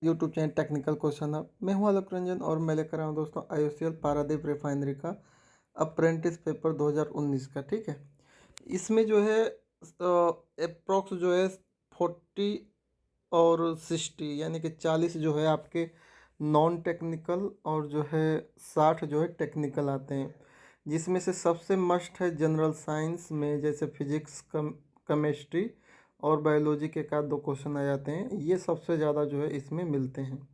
YouTube channel technical question hub. मैं हूं आलोक रंजन और मैं लेकर आया हूं दोस्तों IOCL पारादीप रिफाइनरी का अप्रेंटिस पेपर 2019 का। ठीक है, इसमें जो है अप्रोक्स जो है 40 और 60 यानी कि 40 जो है आपके नॉन टेक्निकल और जो है 60 जो है टेक्निकल आते हैं, जिसमें से सबसे मस्ट है जनरल साइंस में, जैसे फिजिक्स, केमिस्ट्री और बायोलॉजी के का दो क्वेश्चन आ जाते हैं। ये सबसे ज़्यादा जो है इसमें मिलते हैं,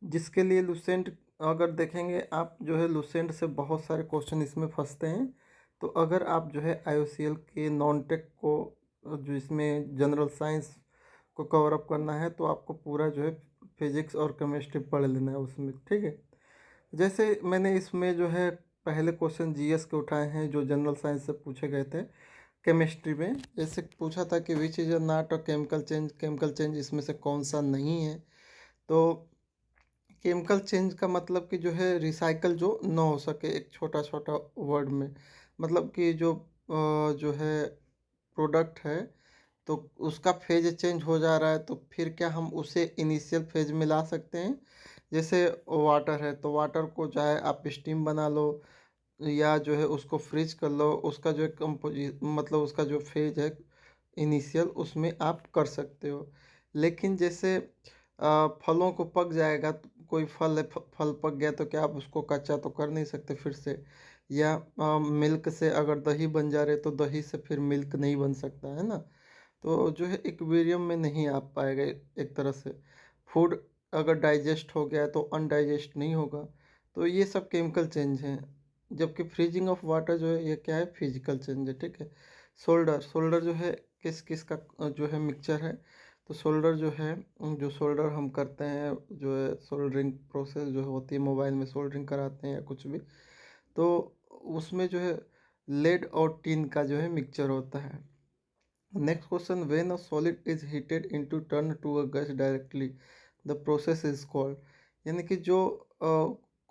जिसके लिए लुसेंट अगर देखेंगे आप जो है लुसेंट से बहुत सारे क्वेश्चन इसमें फंसते हैं। तो अगर आप जो है IOCL के नॉन टेक को जो इसमें जनरल साइंस को कवर अप करना है तो आपको पूरा जो है फिजिक्स और केमिस्ट्री पढ़ लेना है उसमें। ठीक है, जैसे मैंने इसमें जो है पहले क्वेश्चन GS के उठाए हैं जो जनरल साइंस से पूछे गए थे। केमिस्ट्री में जैसे पूछा था कि which is a not a chemical change इसमें से कौन सा नहीं है। तो केमिकल चेंज का मतलब कि जो है रिसाइकल जो ना हो सके, एक छोटा छोटा वर्ड में मतलब कि जो है प्रोडक्ट है तो उसका फेज चेंज हो जा रहा है, तो फिर क्या हम उसे इनिशियल फेज में ला सकते हैं। जैसे वाटर है तो वाटर को चाहे आप स्टीम बना लो या जो है उसको फ्रीज कर लो, उसका जो है मतलब उसका जो फेज है इनिशियल उसमें आप कर सकते हो। लेकिन जैसे फलों को पक जाएगा तो कोई फल है, फल पक गया तो क्या आप उसको कच्चा तो कर नहीं सकते फिर से। या मिल्क से अगर दही बन जा रहे तो दही से फिर मिल्क नहीं बन सकता है ना। तो जो है इक्विलिब्रियम में नहीं आ पाएगा एक तरह से। फूड अगर डाइजेस्ट हो गया है तो अनडाइजेस्ट नहीं होगा। तो ये सब केमिकल चेंज हैं, जबकि फ्रीजिंग ऑफ वाटर जो है ये क्या है, फिजिकल चेंज है। ठीक है, सोल्डर सोल्डर जो है किस किस का जो है मिक्सचर है। तो सोल्डर जो है जो सोल्डर हम करते हैं, जो है सोल्डरिंग प्रोसेस जो होती है, मोबाइल में सोल्डरिंग कराते हैं या कुछ भी, तो उसमें जो है लेड और टिन का जो है मिक्सचर होता है। Next question, when a solid is heated into turn to a gas directly the process is called. यानी कि जो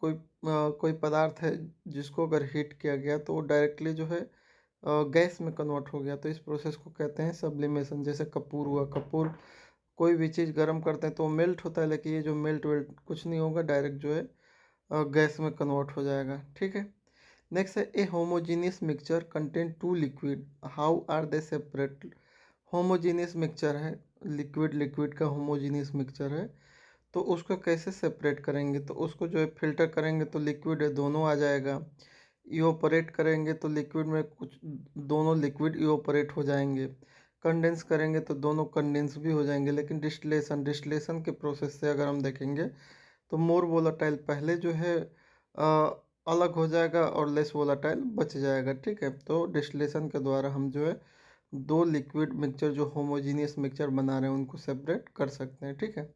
कोई पदार्थ है जिसको अगर हीट किया गया तो वो डायरेक्टली जो है गैस में कन्वर्ट हो गया, तो इस प्रोसेस को कहते हैं सब्लिमेशन। जैसे कपूर हुआ, कपूर कोई भी चीज़ गर्म करते हैं तो मेल्ट होता है, लेकिन ये जो मेल्ट वेल्ट कुछ नहीं होगा, डायरेक्ट जो है गैस में कन्वर्ट हो जाएगा। ठीक है, नेक्स्ट है a homogeneous mixture contain two liquid, how are they separate. Homogeneous mixture है, लिक्विड लिक्विड का होमोजीनियस मिक्सचर है, तो उसको कैसे सेपरेट करेंगे। तो उसको जो है फिल्टर करेंगे तो लिक्विड है दोनों आ जाएगा। इवोपरेट करेंगे तो लिक्विड में कुछ दोनों लिक्विड इवोपरेट हो जाएंगे। कंडेंस करेंगे तो दोनों कंडेंस भी हो जाएंगे। लेकिन डिस्टिलेशन डिस्टिलेशन के प्रोसेस से अगर हम देखेंगे तो मोर वोलाटाइल पहले जो है अलग हो जाएगा और लेस वोलाटाइल बच जाएगा। ठीक है, तो डिस्टिलेशन के द्वारा हम जो है दो लिक्विड मिक्सचर जो होमोजीनियस मिक्सचर बना रहे हैं उनको सेपरेट कर सकते हैं। ठीक है,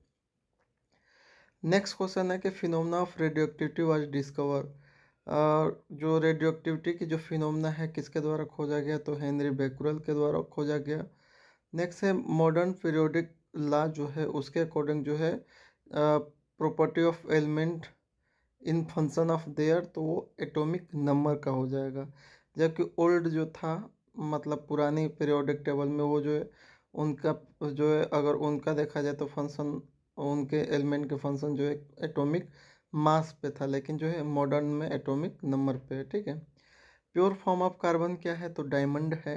नेक्स्ट क्वेश्चन है कि phenomena of radio activity was discover. जो रेडियो एक्टिविटी की जो फिनोमेना है किसके द्वारा खोजा गया, तो हेनरी बेकुरल के द्वारा खोजा गया। नेक्स्ट है मॉडर्न पीरियोडिक लॉ जो है उसके अकॉर्डिंग जो है property of element in function of their, तो वो एटॉमिक नंबर का हो जाएगा। जबकि ओल्ड जो था मतलब पुरानी पीरियोडिक टेबल में वो जो है उनका जो है अगर उनका देखा जाए तो फंक्शन, उनके एलिमेंट के फंक्शन जो है एटॉमिक मास पे था, लेकिन जो है मॉडर्न में एटॉमिक नंबर पे है। ठीक है, प्योर फॉर्म ऑफ कार्बन क्या है, तो डायमंड है।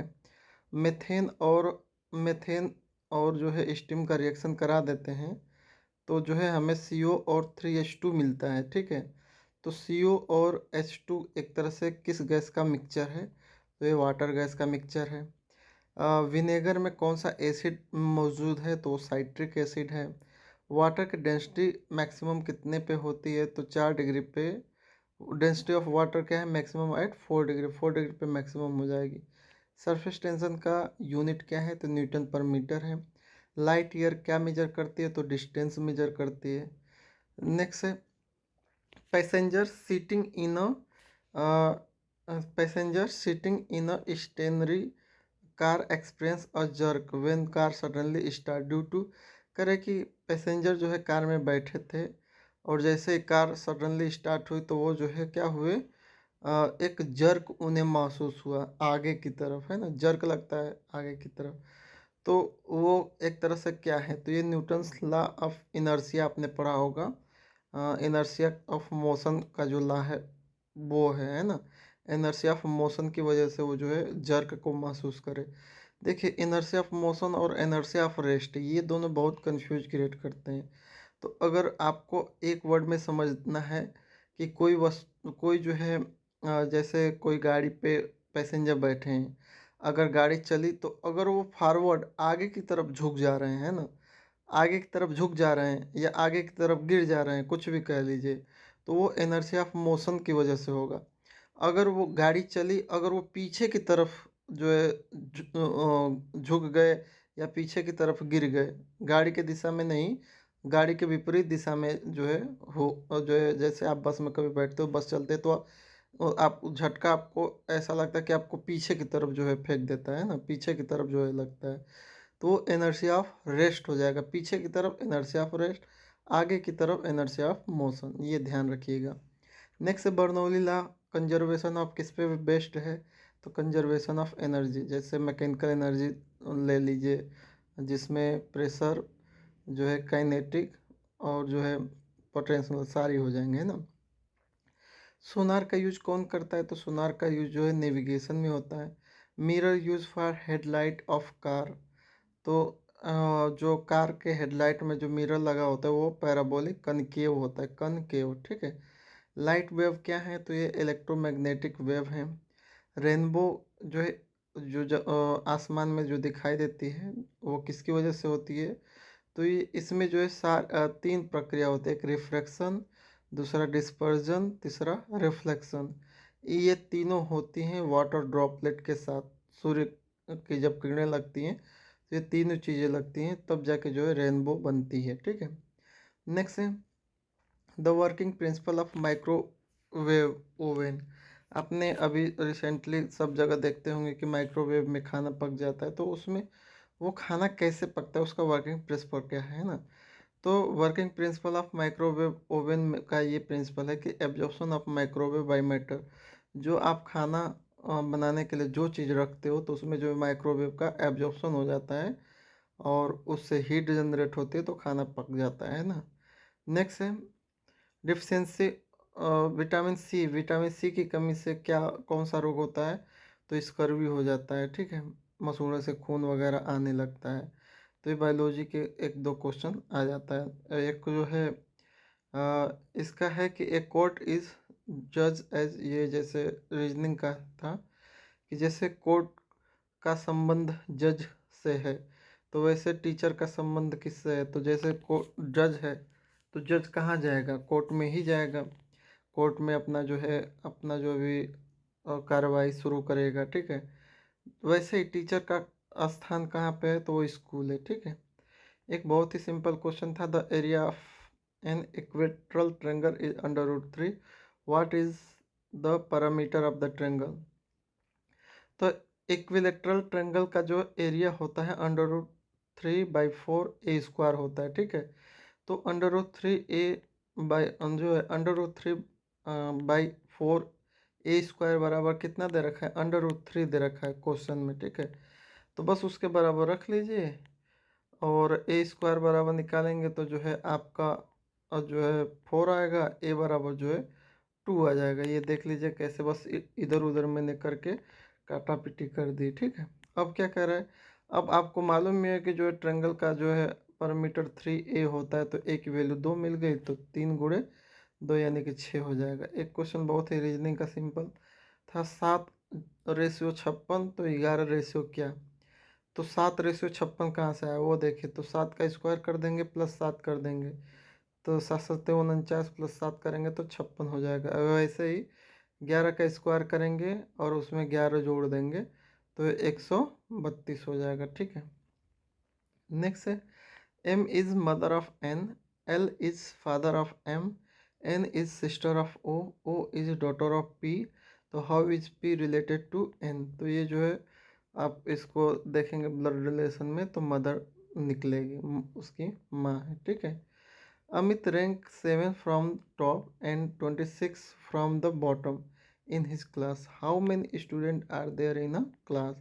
मेथेन और मेथेन और जो है स्टीम का रिएक्शन करा देते हैं तो जो है हमें CO और 3H2 मिलता है। ठीक है, तो CO और H2 एक तरह से किस गैस का मिक्सचर है, तो ये वाटर गैस का मिक्सचर है। विनेगर में कौन सा एसिड मौजूद है, तो साइट्रिक एसिड है। वाटर की डेंसिटी मैक्सिमम कितने पे होती है, तो 4 डिग्री पे। डेंसिटी ऑफ वाटर क्या है, मैक्सिमम एट 4 डिग्री, 4 डिग्री पे मैक्सिमम हो जाएगी। सरफेस टेंशन का यूनिट क्या है, तो न्यूटन पर मीटर है। लाइट ईयर क्या मेजर करती है, तो डिस्टेंस मेजर करती है। नेक्स्ट है passenger sitting in passenger sitting in a stationary car experience a jerk when car suddenly start due to. करे कि पैसेंजर जो है कार में बैठे थे और जैसे ही कार सडनली स्टार्ट हुई तो वो जो है क्या हुए, एक जर्क उन्हें महसूस हुआ आगे की तरफ, है ना, जर्क लगता है आगे की तरफ। तो वो एक तरह से क्या है, तो ये न्यूटन्स लॉ ऑफ इनर्शिया आपने पढ़ा होगा। इनर्शिया ऑफ मोशन का जो लॉ वो है ना। इनर्शिया ऑफ मोशन की वजह से वो जो है जर्क को महसूस करे। देखिए, इनर्शिया ऑफ मोशन और इनर्शिया ऑफ रेस्ट ये दोनों बहुत कंफ्यूज क्रिएट करते हैं। तो अगर आपको एक वर्ड में समझना है कि कोई जो है जैसे कोई गाड़ी पे पैसेंजर बैठे हैं, अगर गाड़ी चली तो अगर वो फॉरवर्ड आगे की तरफ झुक जा रहे हैं ना, आगे की तरफ झुक जा रहे हैं या आगे की तरफ गिर जा रहे हैं, कुछ भी कह लीजिए, तो वो इनर्शिया ऑफ मोशन की वजह से होगा। अगर वो गाड़ी चली, अगर वो पीछे की तरफ जो है झुक गए या पीछे की तरफ गिर गए, गाड़ी के दिशा में नहीं, गाड़ी के विपरीत दिशा में जो है जो है, जैसे आप बस में कभी बैठते हो, बस चलते तो आप झटका आपको ऐसा लगता है कि आपको पीछे की तरफ जो है फेंक देता है ना, पीछे की तरफ जो है लगता है, तो वो इनर्शिया ऑफ रेस्ट हो जाएगा। पीछे की तरफ इनर्शिया ऑफ रेस्ट, आगे की तरफ इनर्शिया ऑफ मोशन, ये ध्यान रखिएगा। Next Bernoulli law, conservation of किस पे बेस्ड है, तो कंजर्वेशन ऑफ एनर्जी। जैसे मैकेनिकल एनर्जी ले लीजिए, जिसमें प्रेशर जो है काइनेटिक और जो है पोटेंशियल सारी हो जाएंगे, है ना। सोनार का यूज कौन करता है, तो सोनार का यूज जो है नेविगेशन में होता है। Mirror use for headlight of car, तो जो कार के हेडलाइट में जो मिरर लगा होता है वो पैराबोलिक कनकेव होता है, कनकेव, ठीक है। लाइट वेव क्या है, तो ये इलेक्ट्रोमैग्नेटिक वेव है। रेनबो जो है, आसमान में जो दिखाई देती है वो किसकी वजह से होती है, तो ये इसमें जो है तीन प्रक्रिया होती है, एक रिफ्रैक्शन, दूसरा डिस्पर्जन, तीसरा रिफ्लेक्शन। ये तीनों होती हैं वाटर ड्रॉपलेट के साथ। सूर्य की जब किरणें लगती हैं तो ये तीनों चीज़ें लगती हैं, तब जाके जो है रेनबो बनती है, ठीक है। नेक्स्ट है the working principle of microwave oven. आपने अभी रिसेंटली सब जगह देखते होंगे कि माइक्रोवेव में खाना पक जाता है, तो उसमें वो खाना कैसे पकता है, उसका वर्किंग प्रिंसिपल क्या है ना। तो working principle of microwave oven का ये प्रिंसिपल है कि absorption of microwave by matter. जो आप खाना बनाने के लिए जो चीज़ रखते हो, तो उसमें जो माइक्रोवेव का एब्जॉर्प्शन हो जाता है और उससे हीट जनरेट होती है, तो खाना पक जाता है ना। नेक्स्ट है डिफिशियंसी विटामिन सी की कमी से क्या कौन सा रोग होता है, तो स्कर्वी हो जाता है, ठीक है। मसूड़े से खून वगैरह आने लगता है। तो ये बायोलॉजी के एक दो क्वेश्चन आ जाता है। एक जो है इसका है कि ए कोर्ट इज जज एज, ये जैसे रीजनिंग का था कि जैसे कोर्ट का संबंध जज से है, तो वैसे टीचर का संबंध किससे है, तो जैसे जज है तो जज कहाँ जाएगा, कोर्ट में ही जाएगा। कोर्ट में अपना जो है, अपना जो भी कार्रवाई शुरू करेगा, ठीक है। वैसे ही टीचर का स्थान कहाँ पे है, तो वो स्कूल है, ठीक है। एक बहुत ही सिंपल क्वेश्चन था, the area of an equilateral triangle is under root 3, what is the parameter of the triangle. तो इक्विलेटरल ट्रायंगल का जो एरिया होता है अंडर रूट 3/4 a² होता है, ठीक है। तो अंडर रूट 3 a बाई जो है अंडर रूट 3/4 a² बराबर कितना दे रखा है, अंडर रूट 3 दे रखा है क्वेश्चन में, ठीक है। तो बस उसके बराबर रख लीजिए और a² बराबर निकालेंगे तो जो है आपका जो है 4 आएगा, a बराबर जो है 2 आ जाएगा। ये देख लीजिए कैसे बस इधर उधर मैंने करके काटा पिटी कर दी, ठीक है। अब क्या कह रहा है, अब आपको मालूम ही है कि जो है ट्रायंगल का जो है परमीटर 3a होता है, तो a की वैल्यू 2 मिल गई, तो 3 × 2 यानी कि 6 हो जाएगा। एक क्वेश्चन बहुत ही रीजनिंग का सिंपल था, 7/56, तो 11 क्या, तो 7/56 कहाँ से आया वो देखिए, तो 7 का स्क्वायर कर देंगे प्लस 7 कर देंगे, तो 7×7 = 49 प्लस 7 करेंगे तो 56 हो जाएगा। वैसे ही 11 का स्क्वायर करेंगे और उसमें 11 जोड़ देंगे तो 132 हो जाएगा, ठीक है। नेक्स्ट है M is mother of N, L is father of M, N is sister of O, O is daughter of P, तो how is P related to N. तो ये जो है आप इसको देखेंगे ब्लड रिलेशन में तो मदर निकलेगी, उसकी माँ है, ठीक है। Amit ranked 7 from top and 26 from the bottom in his class. How many students are there in a class?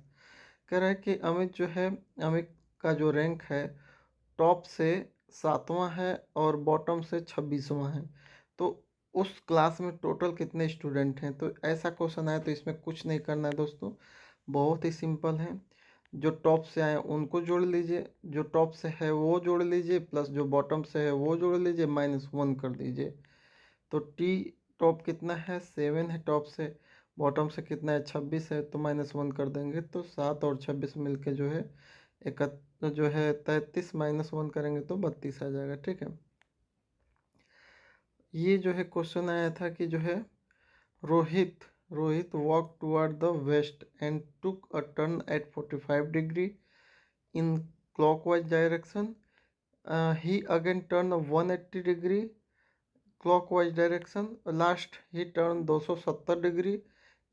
कह रहा है कि अमित जो है, अमित का जो रैंक है टॉप से 7वां है और बॉटम से 26वां है। तो उस क्लास में टोटल कितने स्टूडेंट हैं? तो ऐसा क्वेश्चन आया तो इसमें कुछ नहीं करना है दोस्तों, बहुत ही सिंपल है। जो टॉप से आए उनको जोड़ लीजिए, जो टॉप से है वो जोड़ लीजिए, प्लस जो बॉटम से है वो जोड़ लीजिए, -1 कर दीजिए। तो टी टॉप कितना है? 7 है टॉप से, बॉटम से कितना है? 26 है, तो -1 कर देंगे तो 7 और 26 मिलके जो है जो है 33, -1 करेंगे तो 32 आ जाएगा। ठीक है, ये जो है क्वेश्चन आया था कि जो है Rohit Rohit walk toward the west and took a turn at 45 degree in clockwise direction. He again turn 180 degree clockwise direction. Last he turn 270 degree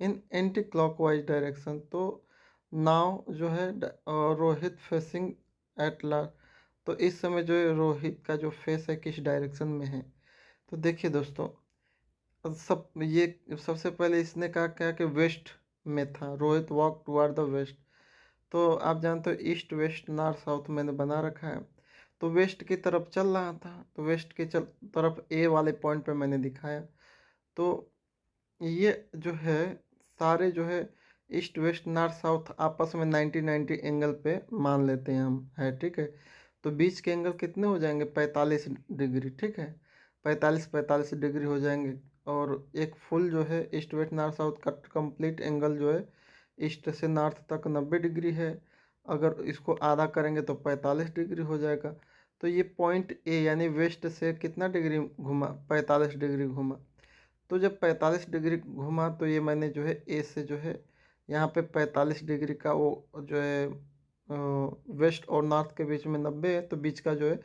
in anti clockwise direction. तो नाउ जो है रोहित फेसिंग एट लास्ट। तो इस समय जो है रोहित का जो फेस है किस डायरेक्शन में है? तो देखिए दोस्तों, ये सबसे पहले इसने कहा क्या कि वेस्ट में था, Rohit walk toward the west. तो आप जानते हो ईस्ट वेस्ट नॉर्थ साउथ मैंने बना रखा है, तो वेस्ट की तरफ चल रहा था, तो वेस्ट की तरफ ए वाले पॉइंट पे मैंने दिखाया। तो ये जो है सारे जो है ईस्ट वेस्ट नॉर्थ साउथ आपस में 90-90 एंगल पे मान लेते हैं हम, है ठीक है। तो बीच के एंगल कितने हो जाएंगे? 45 डिग्री। ठीक है, 45 डिग्री हो जाएंगे। और एक फुल जो है ईस्ट वेस्ट नॉर्थ साउथ का कंप्लीट एंगल जो है ईस्ट से नॉर्थ तक 90 डिग्री है। अगर इसको आधा करेंगे तो 45 डिग्री हो जाएगा। तो ये पॉइंट ए यानी वेस्ट से कितना डिग्री घुमा? 45 डिग्री घुमा। तो जब 45 डिग्री घुमा तो ये मैंने जो है ए से जो है यहाँ पे 45 डिग्री का वो जो है वेस्ट और नॉर्थ के बीच में 90 है, तो बीच का जो है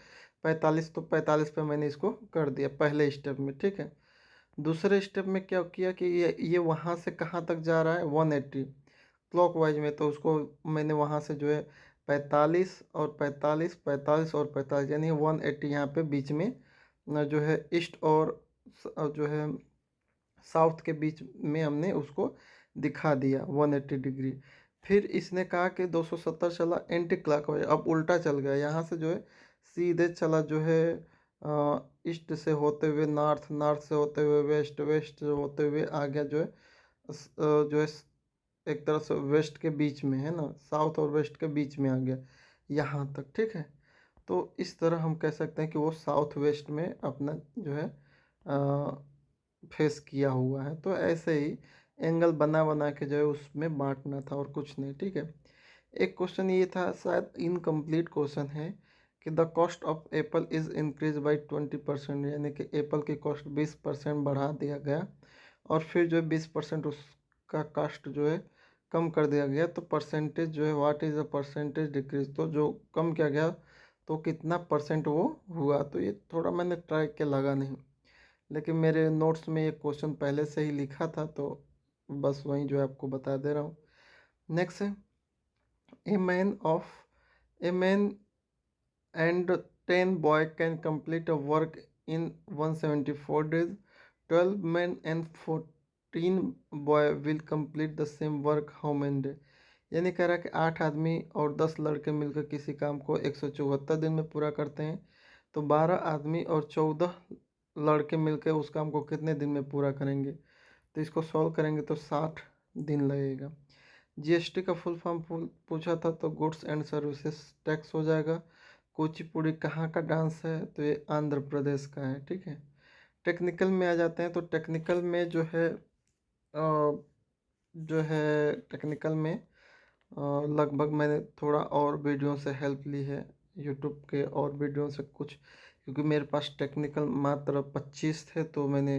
45, तो 45 पे मैंने इसको कर दिया पहले स्टेप में। ठीक है, दूसरे स्टेप में क्या किया कि ये वहाँ से कहाँ तक जा रहा है? 180 क्लॉकवाइज में। तो उसको मैंने वहाँ से जो है 45 और 45, 45 और 45 यानी 180 यहाँ पे बीच में जो है ईस्ट और जो है साउथ के बीच में हमने उसको दिखा दिया 180 डिग्री। फिर इसने कहा कि 270 चला एंटी क्लॉकवाइज, अब उल्टा चल गया, यहाँ से जो है सीधे चला जो है ईस्ट से होते हुए नॉर्थ, नॉर्थ से होते हुए वेस्ट, वेस्ट से होते हुए आ गया जो है जो है एक तरह से वेस्ट के बीच में है ना, साउथ और वेस्ट के बीच में आ गया यहाँ तक। ठीक है, तो इस तरह हम कह सकते हैं कि वो साउथ वेस्ट में अपना जो है फेस किया हुआ है। तो ऐसे ही एंगल बना बना के जो है उसमें बांटना था और कुछ नहीं। ठीक है, एक क्वेश्चन ये था, शायद इनकम्प्लीट क्वेश्चन है, कि the cost of Apple is increase by 20%, यानी कि एप्पल की कॉस्ट 20% बढ़ा दिया गया और फिर जो है 20% उसका कास्ट जो है कम कर दिया गया। तो परसेंटेज जो है what is the percentage decrease, तो जो कम किया गया तो कितना परसेंट वो हुआ? तो ये थोड़ा मैंने ट्राई किया, लगा नहीं, लेकिन मेरे नोट्स में ये क्वेश्चन पहले से ही लिखा था, तो बस वही जो है आपको बता दे रहा हूँ। नेक्स्ट है a man of a man and 10 boy can complete a work in 174 days. 12 men and 14 boy will complete the same work how many days? यानी कह रहा है कि 8 आदमी और 10 लड़के मिलकर किसी काम को 174 दिन में पूरा करते हैं, तो 12 आदमी और 14 लड़के मिलकर उस काम को कितने दिन में पूरा करेंगे? तो इसको सॉल्व करेंगे तो 60 दिन लगेगा। जीएसटी का फुल फॉर्म पूछा था तो गुड्स एंड सर्विसेज टैक्स हो जाएगा। कुचिपुड़ी कहाँ का डांस है? तो ये आंध्र प्रदेश का है। ठीक है, टेक्निकल में आ जाते हैं, तो टेक्निकल में जो है टेक्निकल में लगभग मैंने थोड़ा और वीडियो से हेल्प ली है, यूट्यूब के और वीडियो से कुछ, क्योंकि मेरे पास टेक्निकल मात्र 25 थे तो मैंने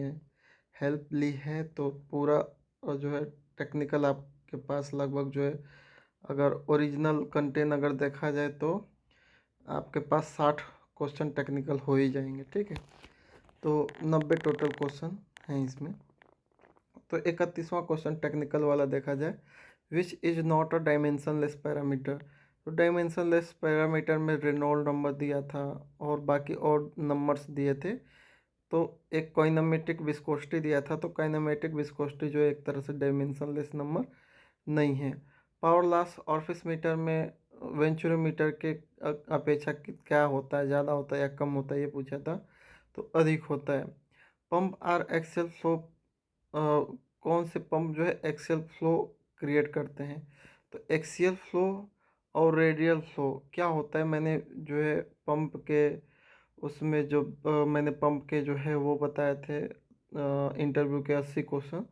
हेल्प ली है। तो पूरा जो है टेक्निकल आपके पास लगभग जो है अगर ओरिजिनल कंटेंट अगर देखा जाए तो आपके पास 60 क्वेश्चन टेक्निकल हो ही जाएंगे। ठीक है, तो 90 टोटल क्वेश्चन हैं इसमें। तो 31वां क्वेश्चन टेक्निकल वाला देखा जाए, which is not a dimensionless parameter. तो डायमेंशनलेस पैरामीटर में रेनॉल्ड नंबर दिया था और बाकी और नंबर्स दिए थे। तो एक काइनेमेटिक विस्कोसिटी दिया था, तो काइनेमेटिक विस्कोसिटी जो है एक तरह से डायमेंशनलेस नंबर नहीं है। पावर लॉस ऑफिस मीटर में वेंचुरोमीटर के अपेक्षा क्या होता है, ज़्यादा होता है या कम होता है, ये पूछा था। तो अधिक होता है। पंप आर एक्सेल फ्लो, कौन से पंप जो है एक्सेल फ्लो क्रिएट करते हैं? तो एक्सियल फ्लो और रेडियल फ्लो क्या होता है, मैंने जो है पंप के उसमें जो मैंने पंप के जो है वो बताए थे इंटरव्यू के 80 क्वेश्चन,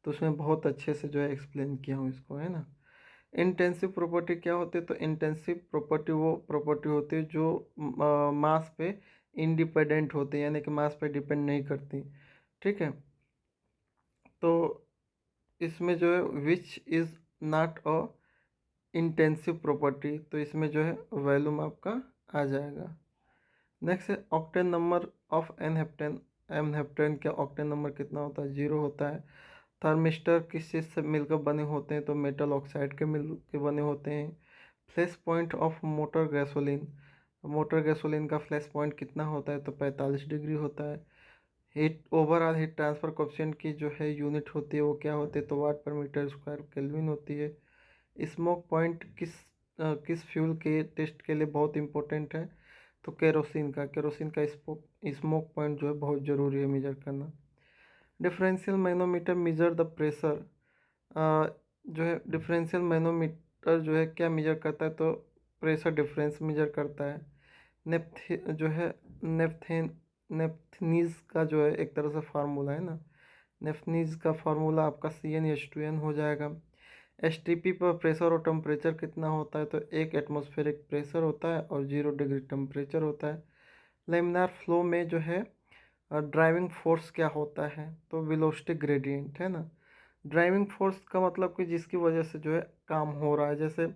तो उसमें बहुत अच्छे से जो है एक्सप्लेन किया हूँ इसको, है ना। इंटेंसिव प्रॉपर्टी क्या होती है? तो इंटेंसिव प्रॉपर्टी वो प्रॉपर्टी होती है जो मास पे इंडिपेंडेंट होती है, यानी कि मास पे डिपेंड नहीं करती, ठीक है। तो इसमें जो है which is not a intensive property, तो इसमें जो है वैल्यूम आपका आ जाएगा। नेक्स्ट है octane number of n heptane. N heptane का ऑक्टेन नंबर कितना होता है? 0 होता है। थर्मिस्टर किस चीज़ से मिलकर बने होते हैं? तो मेटल ऑक्साइड के मिल के बने होते हैं। Flash point of motor gasoline, motor gasoline का फ्लैश पॉइंट कितना होता है? तो 45 डिग्री होता है। Heat overall heat transfer coefficient की जो है यूनिट होती है वो क्या होती है? तो वाट पर मीटर स्क्वायर केल्विन होती है। स्मोक पॉइंट किस फ्यूल के टेस्ट के लिए बहुत इंपॉर्टेंट है? तो केरोसिन का स्मोक पॉइंट जो है बहुत ज़रूरी है मेजर करना। Differential manometer measure the pressure, जो है डिफरेंशियल मैनोमीटर जो है क्या मेजर करता है? तो प्रेशर डिफरेंस मेजर करता है। नेप्थ जो है नेप्थेन नेप्थनीज का जो है एक तरह से फार्मूला है ना, नेफ्थनीज का फार्मूला आपका CnH2n हो जाएगा। STP पर प्रेशर और टेम्परेचर कितना होता है? तो 1 एटमॉस्फेरिक प्रेशर होता है और 0 डिग्री टेम्परेचर होता है। लेमिनार फ्लो में जो है ड्राइविंग फोर्स क्या होता है? तो वेलोसिटी ग्रेडियंट, है ना। ड्राइविंग फोर्स का मतलब कि जिसकी वजह से जो है काम हो रहा है, जैसे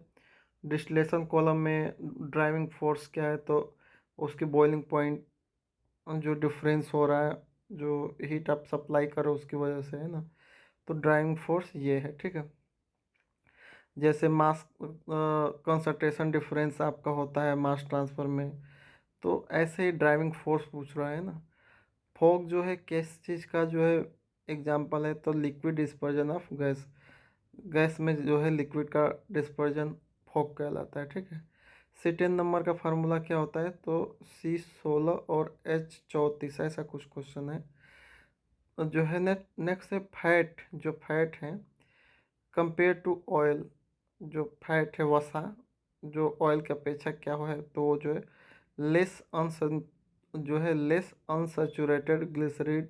डिस्टिलेशन कॉलम में ड्राइविंग फोर्स क्या है? तो उसकी बॉइलिंग पॉइंट जो डिफरेंस हो रहा है, जो हीट आप सप्लाई करो उसकी वजह से, है ना। तो ड्राइविंग फोर्स ये है, ठीक है। जैसे मास कंसंट्रेशन डिफरेंस आपका होता है मास ट्रांसफ़र में, तो ऐसे ही ड्राइविंग फोर्स पूछ रहा है ना। फॉग जो है किस चीज़ का जो है एग्जाम्पल है? तो liquid dispersion of gas, gas में जो है लिक्विड का डिस्पर्जन फॉग कहलाता है, ठीक है। C10 नंबर का फार्मूला क्या होता है? तो C16 और H34, ऐसा कुछ क्वेश्चन है। जो है नेक्स्ट है फैट, जो फैट है कंपेयर टू ऑयल, जो फैट है वसा जो ऑयल की अपेक्षा क्या है? तो वो जो है लेस अनसन जो है less unsaturated glyceride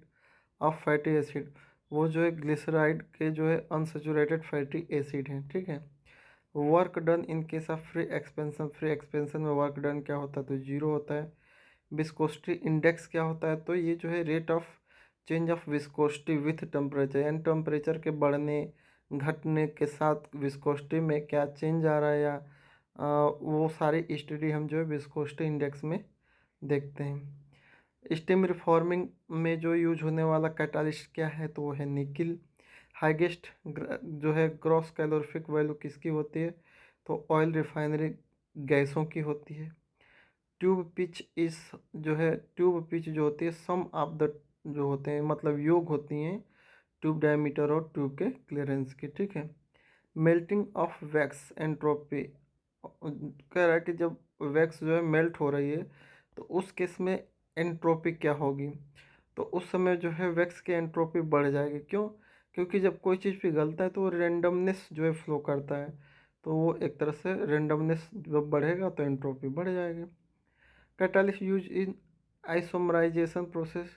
of fatty acid, वो जो है ग्लिसराइड के जो है अनसेचुरेटेड फैटी एसिड हैं, ठीक है। Work done in case of free expansion, free expansion में वर्क डन क्या होता है? तो 0 होता है। विस्कोसिटी इंडेक्स क्या होता है? तो ये जो है rate of change of viscosity with temperature, यानी टेम्परेचर के बढ़ने घटने के साथ विस्कोसिटी में क्या चेंज आ रहा है, या वो सारी स्टडी हम जो है विस्कोसिटी इंडेक्स में देखते हैं। स्टीम रिफॉर्मिंग में जो यूज होने वाला कैटालिस्ट क्या है? तो वो है निकिल। हाईएस्ट जो है ग्रॉस कैलोरीफिक वैल्यू किसकी होती है? तो ऑयल रिफाइनरी गैसों की होती है। ट्यूब पिच इस जो है ट्यूब पिच जो होती है सम ऑफ द जो होते हैं, मतलब योग होती हैं ट्यूब डायमीटर और ट्यूब के क्लियरेंस की, ठीक है। मेल्टिंग ऑफ वैक्स एंट्रोपी कह रहा है कि जब वैक्स जो है मेल्ट हो रही है तो उस केस में एंट्रोपी क्या होगी? तो उस समय जो है वैक्स की एंट्रोपी बढ़ जाएगी। क्यों? क्योंकि जब कोई चीज़ पिघलता है तो वो रेंडमनेस जो है फ्लो करता है, तो वो एक तरह से रेंडमनेस जब बढ़ेगा तो एंट्रोपी बढ़ जाएगी। Catalyst use in isomerisation process,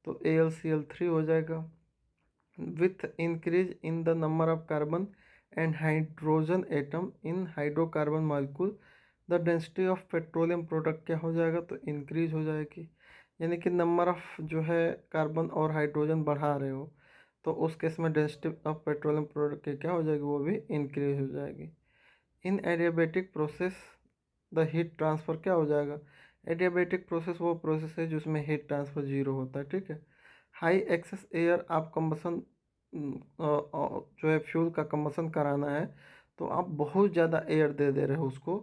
तो AlCl3 हो जाएगा। With increase in the number of carbon and hydrogen atom in hydrocarbon molecule the density of petroleum product क्या हो जाएगा? तो इंक्रीज हो जाएगी। यानी कि नंबर ऑफ जो है कार्बन और हाइड्रोजन बढ़ा रहे हो तो उस केस में डेंसिटी ऑफ पेट्रोलियम प्रोडक्ट की क्या हो जाएगी? वो भी इंक्रीज हो जाएगी। इन adiabatic process the heat transfer क्या हो जाएगा? एडियाबेटिक प्रोसेस वो प्रोसेस है जिसमें हीट ट्रांसफ़र 0 होता है, ठीक है। हाई एक्सेस एयर आप कंबसन जो है फ्यूल का कंबसन कराना है तो आप बहुत ज़्यादा एयर दे रहे हो उसको,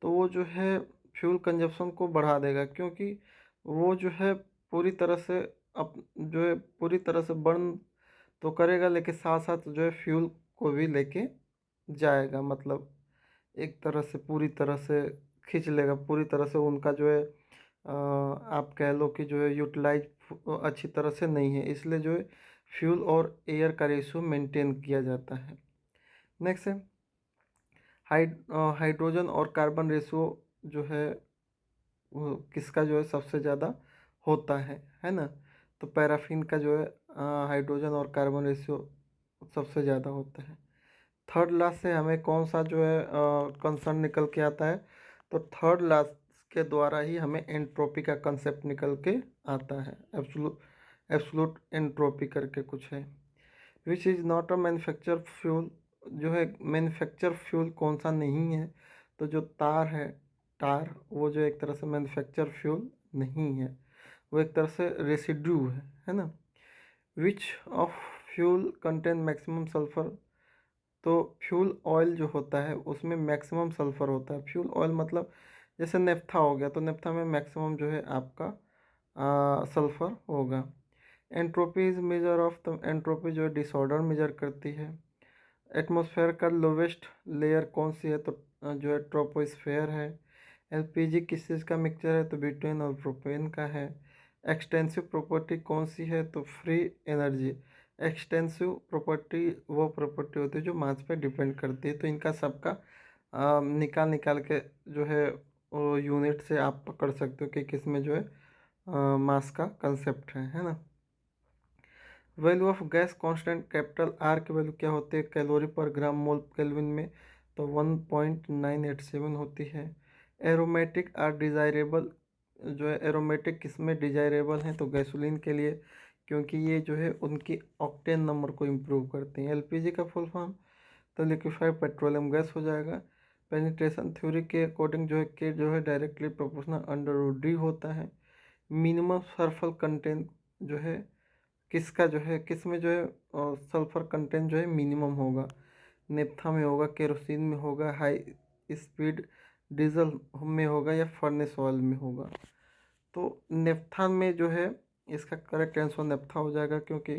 तो वो जो है फ्यूल कंजप्शन को बढ़ा देगा, क्योंकि वो जो है पूरी तरह से अप जो है पूरी तरह से बर्न तो करेगा लेकिन साथ साथ जो है फ्यूल को भी लेके जाएगा, मतलब एक तरह से पूरी तरह से खींच लेगा, पूरी तरह से उनका जो है आप कह लो कि जो है यूटिलाइज अच्छी तरह से नहीं है, इसलिए जो है फ्यूल और एयर का रेशियो मेंटेन किया जाता है। नेक्स्ट है हाइड्रोजन और कार्बन रेशियो जो है वो किसका जो है सबसे ज़्यादा होता है ना। तो पैराफिन का जो है हाइड्रोजन और कार्बन रेशियो सबसे ज़्यादा होता है। थर्ड लास्ट से हमें कौन सा जो है कंसर्न निकल के आता है, तो थर्ड लास्ट के द्वारा ही हमें एंट्रोपी का कंसेप्ट निकल के आता है। एब्सोलूट एब्सोलूट एंट्रोपी करके कुछ है। Which is not a manufacture fuel, जो है मैन्युफैक्चर फ्यूल कौन सा नहीं है, तो जो तार है, टार, वो जो एक तरह से मैन्युफैक्चर फ्यूल नहीं है, वो एक तरह से रेसिड्यू है ना। Which of fuel contain maximum sulphur, तो फ्यूल ऑयल जो होता है उसमें मैक्सिमम सल्फर होता है। फ्यूल ऑयल मतलब जैसे नेफ्था हो गया, तो नेफ्था में मैक्सिमम जो है आपका सल्फर होगा। Entropy is measure of, the entropy जो है डिसऑर्डर मेजर करती है। एटमॉस्फेयर का लोवेस्ट लेयर कौन सी है, तो जो है ट्रोपोस्फेयर है। एलपीजी किस चीज़ का मिक्सचर है, तो ब्यूटेन और प्रोपेन का है। एक्सटेंसिव प्रॉपर्टी कौन सी है, तो फ्री एनर्जी। एक्सटेंसिव प्रॉपर्टी वो प्रॉपर्टी होती है जो मास पे डिपेंड करती है, तो इनका सबका निकाल निकाल के जो है वो यूनिट से आप पकड़ सकते हो कि किस में जो है मास का कंसेप्ट है ना। Value of gas constant capital R की वैल्यू क्या होती है कैलोरी पर ग्राम मोल केल्विन में, तो 1.987 होती है। एरोमेटिक आर डिज़ायरेबल, जो है एरोमेटिक किस में डिज़ायरेबल हैं, तो गैसोलीन के लिए, क्योंकि ये जो है उनकी ऑक्टेन नंबर को इम्प्रूव करते हैं। एलपीजी का फुल फॉर्म, तो लिक्विफाइड पेट्रोलियम गैस हो जाएगा। पेनिट्रेशन थ्योरी के अकॉर्डिंग जो है के जो है directly proportional under root D होता है। मिनिमम सल्फर कंटेंट जो है किसका जो है किस में जो है सल्फर कंटेंट जो है मिनिमम होगा, नेप्था में होगा, केरोसिन में होगा, हाई स्पीड डीजल में होगा, या फर्नेस ऑयल में होगा। तो नेप्था में जो है इसका करेक्ट आंसर नेप्था हो जाएगा, क्योंकि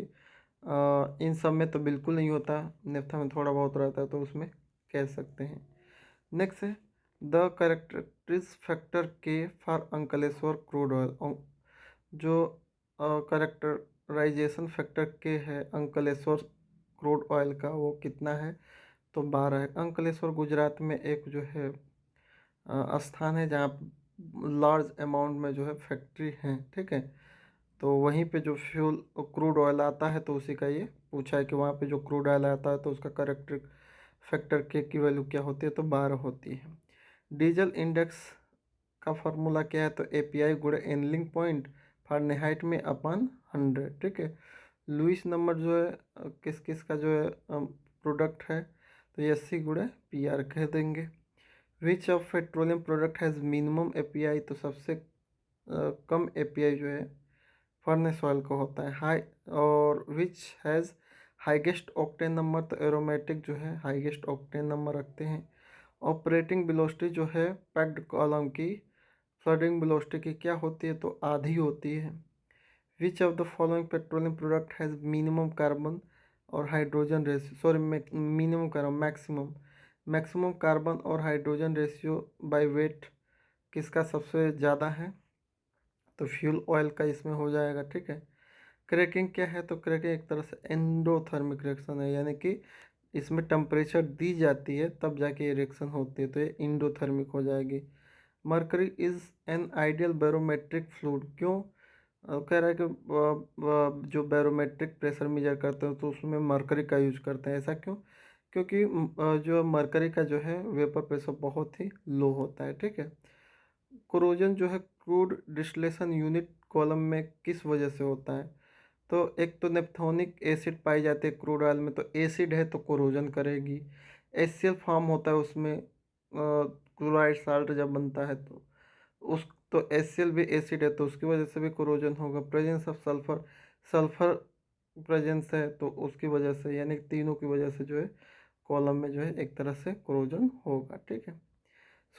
इन सब में तो बिल्कुल नहीं होता, नेप्था में थोड़ा बहुत रहता है, तो उसमें कह सकते हैं। नेक्स्ट है द करेक्टरिस्टिक फैक्टर के फॉर अंकलेश्वर क्रूड ऑयल, जो करेक्टराइजेशन फैक्टर के है अंकलेश्वर क्रूड ऑयल का, वो कितना है, तो 12 है। अंकलेश्वर गुजरात में एक जो है स्थान है जहाँ लार्ज अमाउंट में जो है फैक्ट्री है, ठीक है। तो वहीं पे जो फ्यूल क्रूड ऑयल आता है, तो उसी का ये पूछा है कि वहाँ पे जो क्रूड ऑयल आता है तो उसका करेक्टर फैक्टर के की वैल्यू क्या होती है, तो 12 होती है। डीजल इंडेक्स का फार्मूला क्या है, तो एपीआई गुणे एनलिंग पॉइंट फारेनहाइट में अपन 100, ठीक है। लुइस नंबर जो है किस किस का जो है प्रोडक्ट है, तो ये 80 गुणे पी आर कह देंगे। Which of petroleum product has minimum API, तो सबसे कम एपीआई जो है फर्नेस ऑयल को होता है। हाई और which has highest octane number, तो एरोमेटिक जो है हाईएस्ट ऑक्टेन नंबर रखते हैं। ऑपरेटिंग वेलोसिटी जो है पैक्ड कॉलम की फ्लडिंग वेलोसिटी की क्या होती है, तो आधी होती है। Which of the following petroleum product has minimum carbon और hydrogen ratio, sorry minimum carbon maximum, maximum carbon और हाइड्रोजन रेशियो बाय वेट किसका सबसे ज़्यादा है, तो फ्यूल ऑयल का इसमें हो जाएगा, ठीक है। क्रैकिंग क्या है, तो क्रैकिंग एक तरह से एंडोथर्मिक रिएक्शन है, यानी कि इसमें टेम्परेचर दी जाती है तब जाके ये रिएक्शन होती है, तो ये इंडोथर्मिक हो जाएगी। Mercury is an ideal barometric fluid, क्यों कह रहा है कि जो बैरोमेट्रिक प्रेशर मेजर करते हैं तो उसमें मर्करी का यूज करते हैं, ऐसा क्यों, क्योंकि जो मर्करी का जो है वेपर प्रेशर बहुत ही लो होता है, ठीक है। कोरोजन जो है क्रूड डिस्टिलेशन यूनिट कॉलम में किस वजह से होता है, तो एक तो नेप्थोनिक एसिड पाई जाती है क्रूड ऑयल में, तो एसिड है तो कोरोजन करेगी। एचसीएल फॉर्म होता है उसमें क्लोराइड साल्ट जब बनता है, तो उस तो एचसीएल भी एसिड है, तो उसकी वजह से भी कोरोजन होगा। Presence of sulphur, sulphur presence है तो उसकी वजह से, यानी तीनों की वजह से जो है कॉलम में जो है एक तरह से कोरोजन होगा, ठीक है।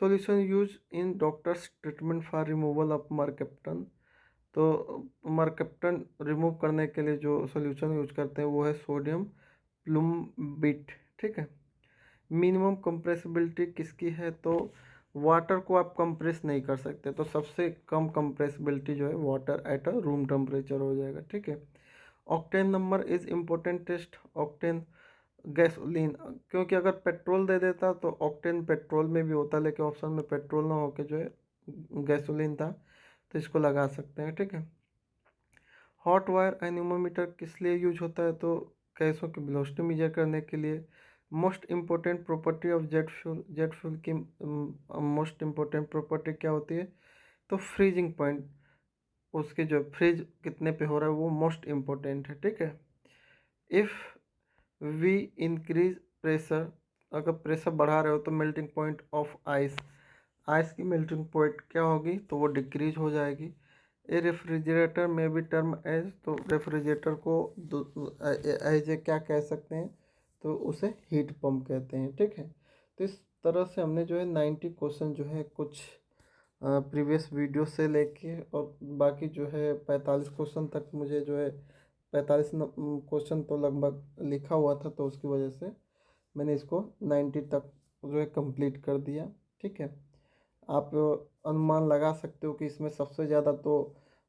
Solution use in doctors treatment for removal of mercaptan, तो मरकेप्टन रिमूव करने के लिए जो सॉल्यूशन यूज करते हैं वो है सोडियम प्लूम्बिट, ठीक है। मिनिमम कंप्रेसिबिलिटी किसकी है, तो वाटर को आप कंप्रेस नहीं कर सकते, तो सबसे कम कंप्रेसिबिलिटी जो है water at a room temperature हो जाएगा, ठीक है। Octane number is important test. Octane gasoline, क्योंकि अगर पेट्रोल दे देता तो ऑक्टेन पेट्रोल में भी होता, लेकिन ऑप्शन में पेट्रोल ना होके जो है गैसोलीन था, तो इसको लगा सकते हैं, ठीक है। हॉट वायर एनीमोमीटर किस लिए यूज होता है, तो गैसों की वेलोसिटी मेजर करने के लिए। Most important property of jet fuel, jet fuel की मोस्ट इम्पोर्टेंट प्रॉपर्टी क्या होती है, तो फ्रीजिंग पॉइंट, उसके जो फ्रीज कितने पे हो रहा है वो मोस्ट इम्पोर्टेंट है, ठीक है। इफ़ वी इंक्रीज प्रेशर, अगर प्रेशर बढ़ा रहे हो तो melting point of ice, ice की मेल्टिंग पॉइंट क्या होगी, तो वो डिक्रीज हो जाएगी। ए रेफ्रिजरेटर में भी टर्म एज, तो रेफ्रिजरेटर को एज ए क्या कह सकते हैं, तो उसे हीट पंप कहते हैं, ठीक है। तो इस तरह से हमने जो है 90 क्वेश्चन जो है कुछ प्रीवियस वीडियो से लेके और बाकी जो है 45 क्वेश्चन तक, मुझे जो है 45 क्वेश्चन तो लगभग लिखा हुआ था, तो उसकी वजह से मैंने इसको 90 तक जो है कंप्लीट कर दिया, ठीक है। आप अनुमान लगा सकते हो कि इसमें सबसे ज़्यादा तो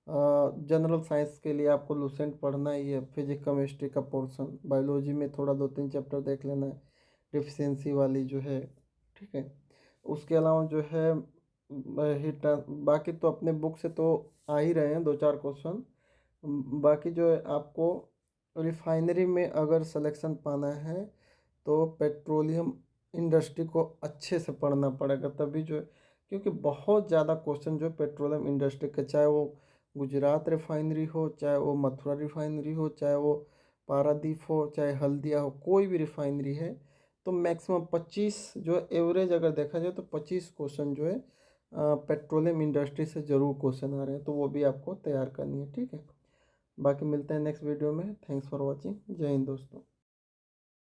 जनरल साइंस के लिए आपको लूसेंट पढ़ना ही है, फिजिक्स केमिस्ट्री का पोर्शन, बायोलॉजी में थोड़ा 2-3 चैप्टर देख लेना है, डिफिशियंसी वाली जो है, ठीक है। उसके अलावा जो है हीट, बाकी तो अपने बुक से तो आ ही रहे हैं 2-4 क्वेश्चन। बाकी जो है आपको रिफाइनरी में अगर सिलेक्शन पाना है तो पेट्रोलियम इंडस्ट्री को अच्छे से पढ़ना पड़ेगा, तभी जो है, क्योंकि बहुत ज़्यादा क्वेश्चन जो है पेट्रोलियम इंडस्ट्री के, चाहे वो गुजरात रिफाइनरी हो, चाहे वो मथुरा रिफाइनरी हो, चाहे वो पारादीप हो, चाहे हल्दिया हो, कोई भी रिफाइनरी है, तो मैक्सिमम 25 जो एवरेज अगर देखा जाए तो 25 क्वेश्चन जो है पेट्रोलियम इंडस्ट्री से ज़रूर क्वेश्चन आ रहे हैं, तो वो भी आपको तैयार करनी है, ठीक है। बाकी मिलते हैं नेक्स्ट वीडियो में। Thanks for watching. जय हिंद दोस्तों।